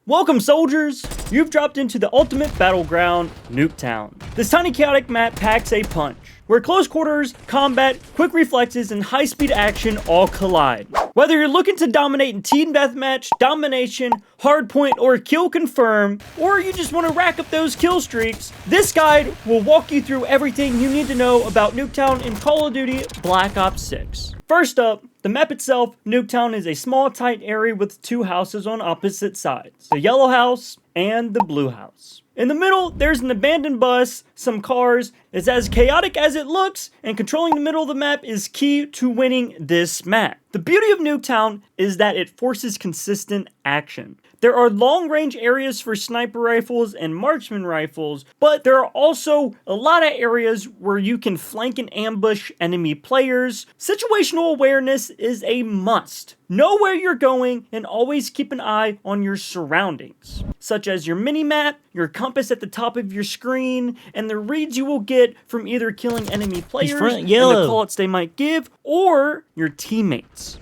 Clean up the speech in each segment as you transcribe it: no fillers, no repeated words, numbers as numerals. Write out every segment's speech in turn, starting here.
Welcome, soldiers! You've dropped into the ultimate battleground, Nuketown. This tiny chaotic map packs a punch, where close quarters, combat, quick reflexes, and high-speed action all collide. Whether you're looking to dominate in team deathmatch, domination, hardpoint, or kill confirm, or you just want to rack up those kill streaks, this guide will walk you through everything you need to know about Nuketown in Call of Duty Black Ops 6. First up, the map itself, Nuketown is a small, tight area with two houses on opposite sides. The yellow house and the blue house. In the middle, there's an abandoned bus, some cars. It's as chaotic as it looks, and controlling the middle of the map is key to winning this map. The beauty of Nuketown is that it forces consistent action. There are long-range areas for sniper rifles and marksman rifles, but there are also a lot of areas where you can flank and ambush enemy players. Situational awareness is a must. Know where you're going and always keep an eye on your surroundings, such as your minimap, your compass at the top of your screen, and the reads you will get from either killing enemy players and the callouts they might give, or your teammates.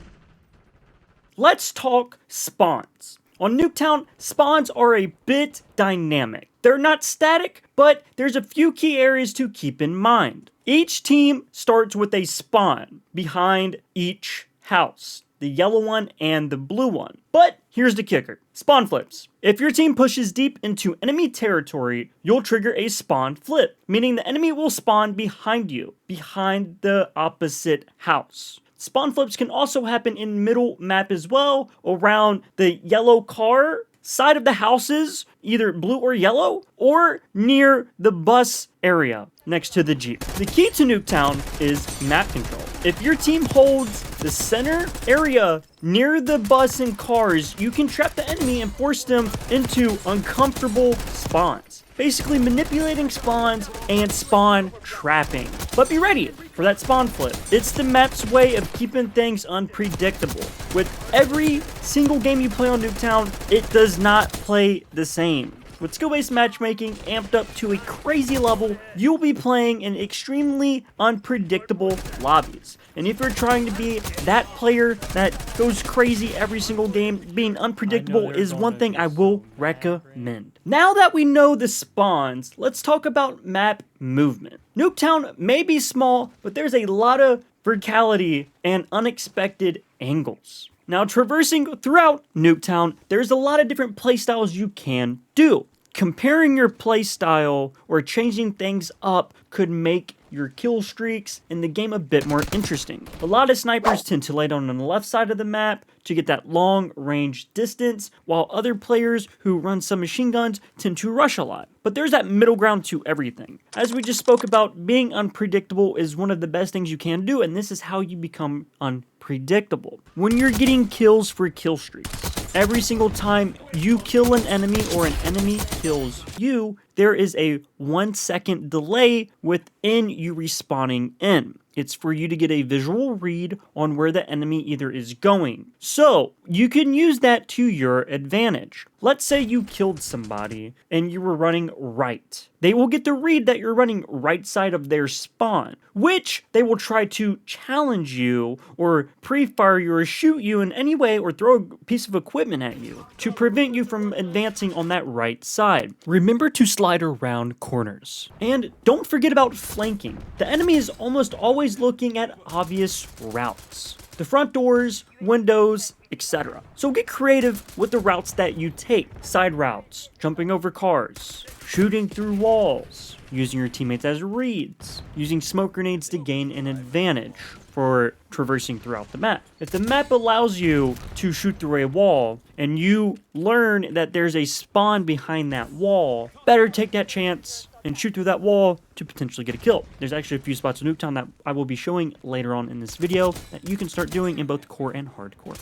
Let's talk spawns. On Nuketown, spawns are a bit dynamic. They're not static, but there's a few key areas to keep in mind. Each team starts with a spawn behind each house, the yellow one and the blue one. But here's the kicker. Spawn flips. If your team pushes deep into enemy territory, you'll trigger a spawn flip, meaning the enemy will spawn behind you, behind the opposite house. Spawn flips can also happen in middle map as well, around the yellow car side of the houses, either blue or yellow, or near the bus area next to the Jeep. The key to Nuketown is map control. If your team holds the center area near the bus and cars, you can trap the enemy and force them into uncomfortable spawns. Basically manipulating spawns and spawn trapping. But be ready for that spawn flip. It's the map's way of keeping things unpredictable. With every single game you play on Nuketown, it does not play the same. With skill-based matchmaking amped up to a crazy level, you'll be playing in extremely unpredictable lobbies. And if you're trying to be that player that goes crazy every single game, being unpredictable is one thing I will recommend. Now that we know the spawns, let's talk about map movement. Nuketown may be small, but there's a lot of verticality and unexpected angles. Now, traversing throughout Nuketown, there's a lot of different playstyles you can do. Comparing your playstyle or changing things up could make your kill streaks in the game a bit more interesting. A lot of snipers tend to lay down on the left side of the map to get that long range distance, while other players who run some machine guns tend to rush a lot. But there's that middle ground to everything. As we just spoke about, being unpredictable is one of the best things you can do, and this is how you become unpredictable. When you're getting kills for kill streaks, every single time you kill an enemy or an enemy kills you, there is a 1 second delay within you respawning in. It's for you to get a visual read on where the enemy either is going. So you can use that to your advantage. Let's say you killed somebody and you were running right. They will get the read that you're running right side of their spawn, which they will try to challenge you or pre-fire you or shoot you in any way or throw a piece of equipment at you to prevent you from advancing on that right side. Remember to slide around corners. And don't forget about flanking. The enemy is almost always looking at obvious routes. The front doors, windows, etc. So get creative with the routes that you take. Side routes, jumping over cars, shooting through walls, using your teammates as reads, using smoke grenades to gain an advantage for traversing throughout the map. If the map allows you to shoot through a wall and you learn that there's a spawn behind that wall, better take that chance and shoot through that wall to potentially get a kill. There's actually a few spots in Nuketown that I will be showing later on in this video that you can start doing in both core and hardcore.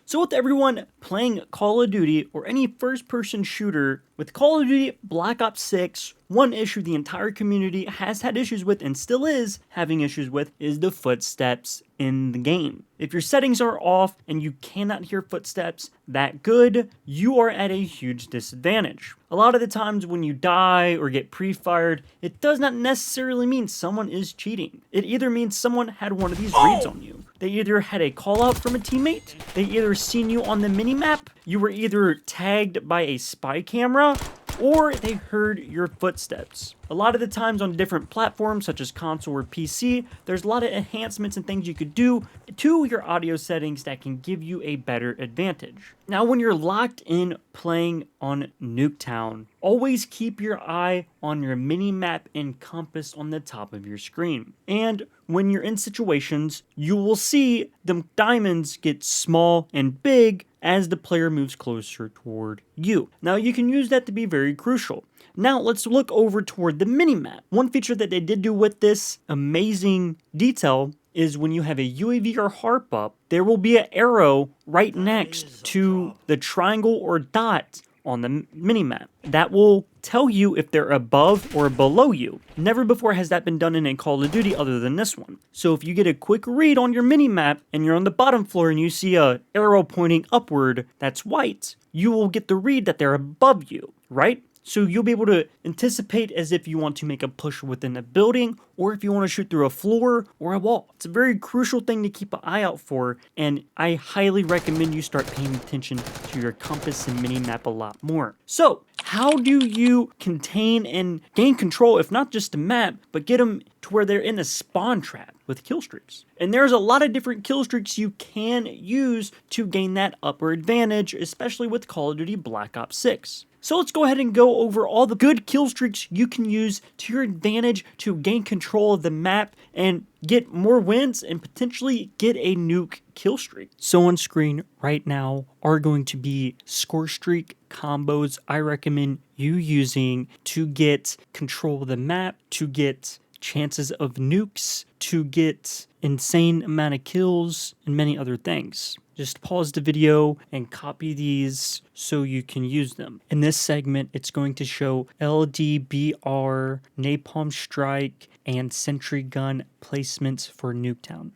So with everyone playing Call of Duty or any first-person shooter, with Call of Duty Black Ops 6, one issue the entire community has had issues with and still is having issues with is the footsteps in the game. If your settings are off and you cannot hear footsteps that good, you are at a huge disadvantage. A lot of the times when you die or get pre-fired, it does not necessarily mean someone is cheating. It either means someone had one of these reads on you. They either had a call out from a teammate, they either seen you on the minimap, you were either tagged by a spy camera, or they heard your footsteps. A lot of the times on different platforms such as console or PC, there's a lot of enhancements and things you could do to your audio settings that can give you a better advantage. Now when you're locked in playing on Nuketown, always keep your eye on your minimap and compass on the top of your screen. And when you're in situations, you will see the diamonds get small and big as the player moves closer toward you. Now you can use that to be very crucial. Now let's look over toward the minimap. One feature that they did do with this amazing detail is when you have a UAV or harp up, there will be an arrow right next to the triangle or dot on the minimap. That will tell you if they're above or below you. Never before has that been done in a Call of Duty other than this one. So if you get a quick read on your minimap and you're on the bottom floor and you see a arrow pointing upward that's white, you will get the read that they're above you, right? So you'll be able to anticipate as if you want to make a push within a building or if you want to shoot through a floor or a wall. It's a very crucial thing to keep an eye out for, and I highly recommend you start paying attention to your compass and minimap a lot more. So how do you contain and gain control, if not just the map, but get them to where they're in a spawn trap with kill streaks? And there's a lot of different kill streaks you can use to gain that upper advantage, especially with Call of Duty Black Ops 6. So let's go ahead and go over all the good kill streaks you can use to your advantage to gain control of the map and get more wins and potentially get a nuke kill streak. So on screen right now are going to be Scorestreak combos I recommend you using to get control of the map, to get chances of nukes, to get insane amount of kills, and many other things. Just pause the video and copy these so you can use them. In this segment, it's going to show LDBR, Napalm Strike, and Sentry Gun placements for Nuketown.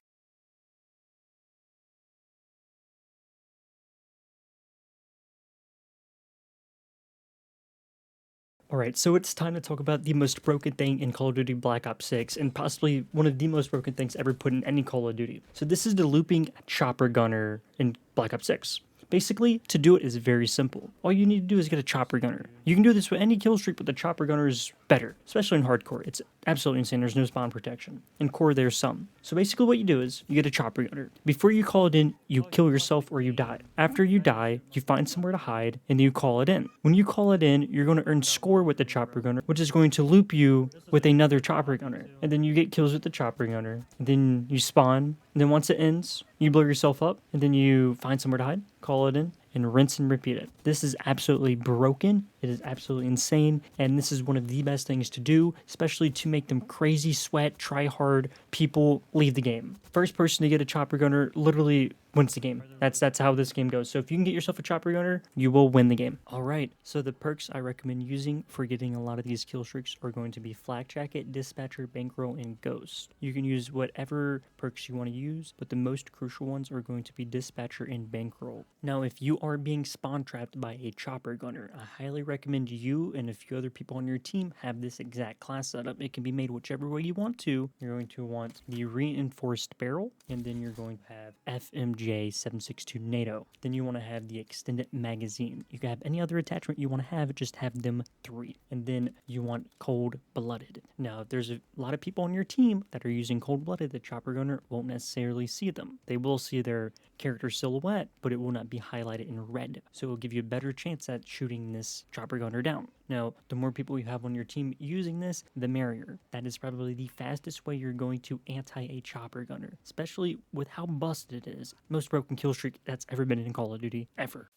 Alright, so it's time to talk about the most broken thing in Call of Duty Black Ops 6, and possibly one of the most broken things ever put in any Call of Duty. So this is the looping chopper gunner in Black Ops 6. Basically, to do it is very simple. All you need to do is get a chopper gunner. You can do this with any kill streak, but the chopper gunner is better, especially in hardcore. It's absolutely insane. There's no spawn protection. In core, there's some. So basically what you do is you get a chopper gunner. Before you call it in, you kill yourself or you die. After you die, you find somewhere to hide and you call it in. When you call it in, you're going to earn score with the chopper gunner, which is going to loop you with another chopper gunner. And then you get kills with the chopper gunner. And then you spawn. And then once it ends, you blow yourself up. And then you find somewhere to hide, call it in, and rinse and repeat it. This is absolutely broken. It is absolutely insane. And this is one of the best things to do, especially to make them crazy sweat, try hard people leave the game. First person to get a chopper gunner literally wins the game. That's how this game goes. So if you can get yourself a chopper gunner, you will win the game. All right. So the perks I recommend using for getting a lot of these kill streaks are going to be Flak Jacket, Dispatcher, Bankroll, and Ghost. You can use whatever perks you want to use, but the most crucial ones are going to be Dispatcher and Bankroll. Now, if you are being spawn trapped by a chopper gunner, I highly recommend you and a few other people on your team have this exact class setup. It can be made whichever way you want to. You're going to want the reinforced barrel, and then you're going to have FMG 7.62 NATO. Then you want to have the extended magazine. You can have any other attachment you want to have, just have them 3. And then you want cold-blooded. Now, if there's a lot of people on your team that are using cold-blooded, the chopper gunner won't necessarily see them. They will see their character silhouette, but it will not be highlighted in red. So it will give you a better chance at shooting this chopper gunner down. Now, the more people you have on your team using this, the merrier. That is probably the fastest way you're going to anti a chopper gunner, especially with how busted it is. Most broken kill streak that's ever been in Call of Duty, ever.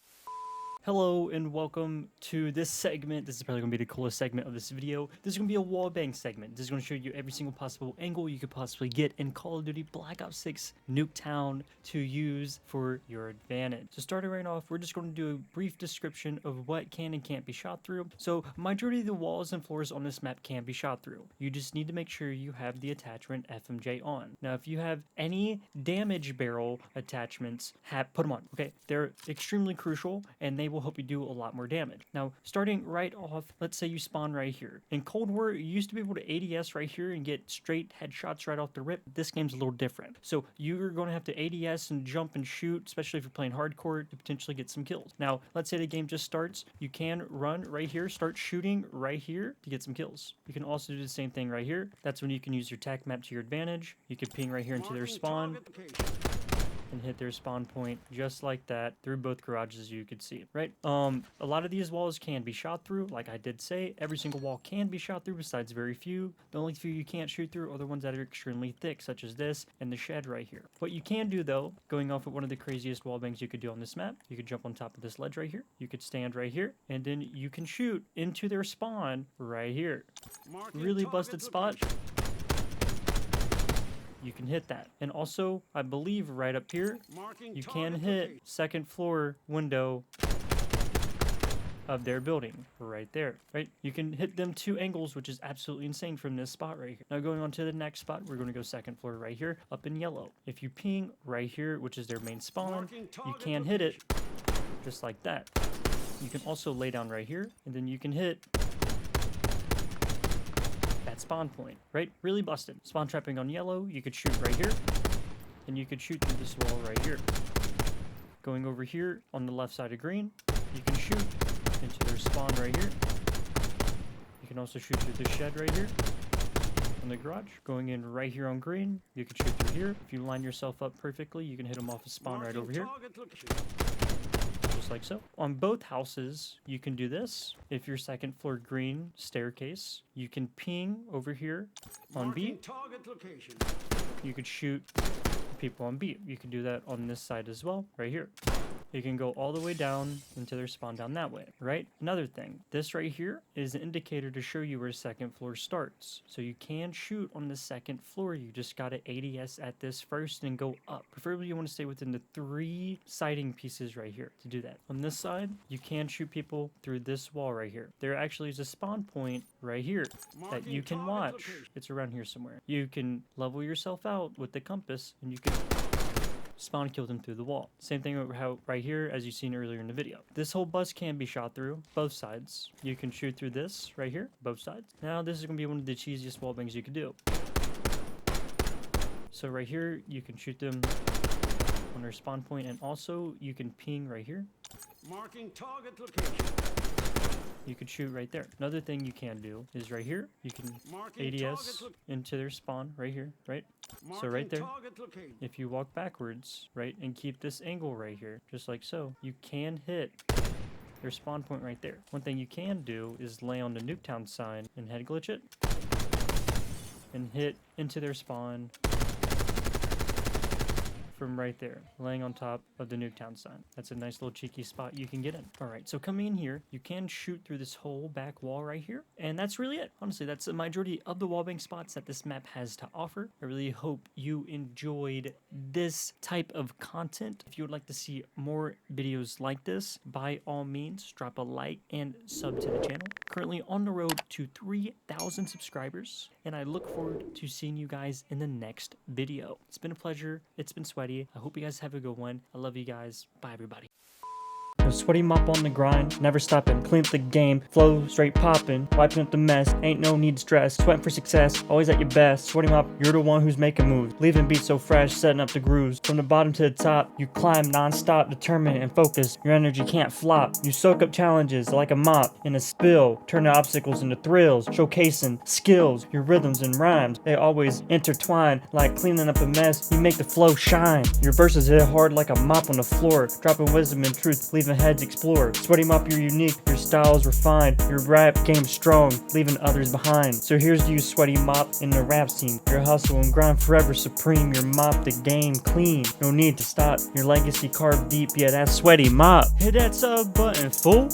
Hello and welcome to this segment. This is probably going to be the coolest segment of this video. This is going to be a Wallbang segment. This is going to show you every single possible angle you could possibly get in Call of Duty Black Ops 6 Nuketown to use for your advantage. So starting right off, we're just going to do a brief description of what can and can't be shot through. So majority of the walls and floors on this map can be shot through. You just need to make sure you have the attachment FMJ on. Now, if you have any damage barrel attachments, put them on. Okay, they're extremely crucial and they will help you do a lot more damage. Now, starting right off, let's say you spawn right here. In Cold War, you used to be able to ADS right here and get straight headshots right off the rip. This game's a little different. So you're going to have to ADS and jump and shoot, especially if you're playing hardcore, to potentially get some kills. Now, let's say the game just starts. You can run right here, start shooting right here to get some kills. You can also do the same thing right here. That's when you can use your tac map to your advantage. You can ping right here into their spawn and hit their spawn point just like that through both garages, you could see, right? A lot of these walls can be shot through. Like I did say, every single wall can be shot through besides very few. The only few you can't shoot through are the ones that are extremely thick, such as this and the shed right here. What you can do though, going off of one of the craziest wall bangs you could do on this map, you could jump on top of this ledge right here. You could stand right here and then you can shoot into their spawn right here. Really busted spot. You can hit that. And also, I believe right up here, you can hit second floor window of their building right there, right? You can hit them 2 angles, which is absolutely insane from this spot right here. Now going on to the next spot, we're going to go second floor right here, up in yellow. If you ping right here, which is their main spawn, you can hit it just like that. You can also lay down right here, and then you can hit that spawn point, right? Really busted. Spawn trapping on yellow, you could shoot right here, and you could shoot through this wall right here. Going over here on the left side of green, you can shoot into their spawn right here. You can also shoot through this shed right here on the garage. Going in right here on green, you can shoot through here. If you line yourself up perfectly, you can hit them off a spawn right over here. Just like so. On both houses, you can do this. If you're second floor green staircase, you can ping over here on B. You could shoot people on B. You can do that on this side as well, right here. You can go all the way down into their spawn down that way, right? Another thing, this right here is an indicator to show you where second floor starts. So you can shoot on the second floor. You just got to ADS at this first and go up. Preferably you want to stay within the 3 siding pieces right here to do that. On this side, you can shoot people through this wall right here. There actually is a spawn point right here that you can watch. It's around here somewhere. You can level yourself out with the compass and you can spawn kill them through the wall. Same thing how right here as you seen earlier in the video. This whole bus can be shot through both sides. You can shoot through this right here, both sides. Now this is going to be one of the cheesiest wall bangs you could do. So right here you can shoot them on their spawn point, and also you can ping right here. Marking target location. You could shoot right there. Another thing you can do is right here, you can ADS into their spawn right here, right? So right there, if you walk backwards, right, and keep this angle right here, just like so, you can hit their spawn point right there. One thing you can do is lay on the Nuketown sign and head glitch it and hit into their spawn from right there, laying on top of the Nuketown sign. That's a nice little cheeky spot you can get in. All right, so coming in here, you can shoot through this whole back wall right here, and that's really it. Honestly, that's the majority of the wallbang spots that this map has to offer. I really hope you enjoyed this type of content. If you would like to see more videos like this, by all means, drop a like and sub to the channel. Currently on the road to 3,000 subscribers, and I look forward to seeing you guys in the next video. It's been a pleasure. It's been Sweaty. I hope you guys have a good one. I love you guys. Bye, everybody. SweatyMop on the grind, never stopping, clean up the game, flow straight popping, wiping up the mess, ain't no need to stress, sweating for success, always at your best. SweatyMop, you're the one who's making moves, leaving beats so fresh, setting up the grooves. From the bottom to the top, you climb non-stop, determined and focused, your energy can't flop. You soak up challenges like a mop in a spill, turn the obstacles into thrills, showcasing skills, your rhythms and rhymes, they always intertwine like cleaning up a mess, you make the flow shine. Your verses hit hard like a mop on the floor, dropping wisdom and truth, leaving heads explore. SweatyMop, you're unique, your style's refined, your rap game strong, leaving others behind. So here's to you, SweatyMop, in the rap scene. Your hustle and grind forever supreme, your mop the game clean. No need to stop, your legacy carved deep, yeah, that's SweatyMop. Hit that sub button, fool.